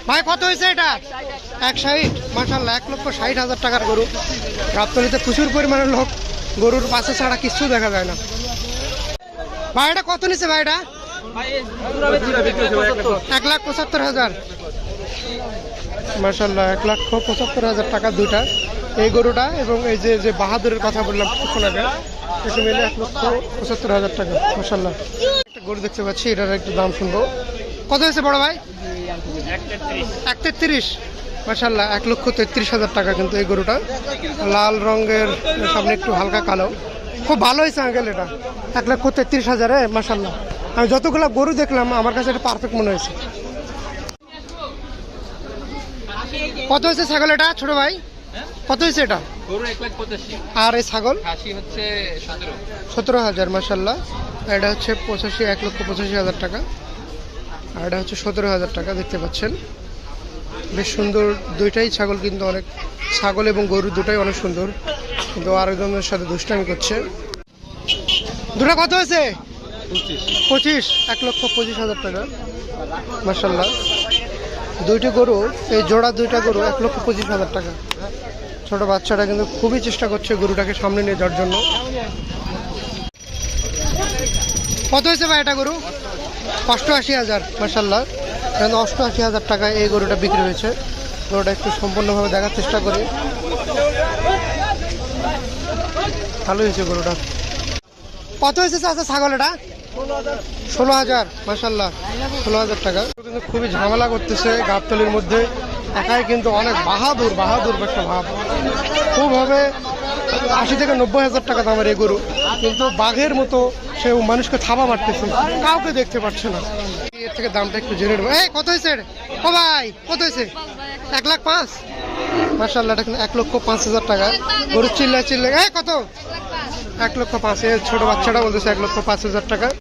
ভাই কত হয়েছে এটা? 160। মাশাআল্লাহ, 1,60,000 টাকার গরু। গাবতলীতে প্রচুর পরিমাণে লোক, গরুর পাশে ছাড়া কিছু দেখা যায় না। ভাই এটা কত নিচ্ছে ভাই? এটা 1,75,000। মাশাআল্লাহ, 1,75,000 টাকা দুইটা, এই গরুটা এবং এই যে বাহাদুরের কথা বললাম কিছুক্ষণ আগে, এটা মিলে 1,75,000 টাকা। মাশাআল্লাহ, একটা গরু দেখতে পাচ্ছি, এটার একটু দাম শুনবো। কত হয়েছে বড় ভাই? 1,33। মাশাআল্লাহ, 1,33,000 টাকা কিন্তু এই গরুটা। লাল রঙের, সামনে একটু হালকা কালো, খুব ভালো হয়েছে আঙ্কেল। এটা 1,33,000। মাশাআল্লাহ, আমি যতগুলো গরু দেখলাম আমার কাছে এটা পারফেক্ট মনে হয়েছে। কত হয়েছে ছাগল এটা ছোট ভাই? কত হয়েছে এটা? আর এই ছাগল হচ্ছে 17,000। মাশাআল্লাহ, এটা হচ্ছে 1,85,000 টাকা, আর এটা হচ্ছে 17,000 টাকা। দেখতে পাচ্ছেন বেশ সুন্দর দুইটাই ছাগল, কিন্তু অনেক, ছাগল এবং গরু দুটাই অনেক সুন্দর, কিন্তু আরেকজনের সাথে দুষ্টামি করছে। দুটা কত হয়েছে? 25। 1,25,000 টাকা। মাশাআল্লাহ, দুইটি গরু, এই জোড়া দুইটা গরু 1,25,000 টাকা। ছোট বাচ্চাটা কিন্তু খুবই চেষ্টা করছে গরুটাকে সামনে নিয়ে যাওয়ার জন্য। কত হয়েছে ভাই এটা গরু? 88,000। মাশাআল্লাহ, 88,000 টাকায় এই গরুটা বিক্রি হয়েছে। গরুটা একটু সম্পূর্ণভাবে দেখার চেষ্টা করি। ভালো হয়েছে গরুটা। কত হয়েছে চাচা ছাগল এটা? 16,000। মাশাআল্লাহ, 16,000 টাকা। কিন্তু খুবই ঝামেলা করতেছে গাবতলীর মধ্যে, একাই কিন্তু অনেক বাহাদুর একটা ভাব। খুব হবে 80 থেকে 90,000 টাকা দামের এই গরু, কিন্তু বাঘের মতো সে মানুষকে থাবা মারতেছে, কাউকে দেখতে পাচ্ছে না। এর থেকে দামটা একটু জেনে নেবো। এই কত হয়েছে? ও ভাই কত হয়েছে? 1,05,000। মাশাআল্লাহ, এটা কিন্তু 1,05,000 টাকা। গরু চিল্লা কত? 1,05,000। ছোট বাচ্চাটা বলতেছে 1,05,000 টাকা।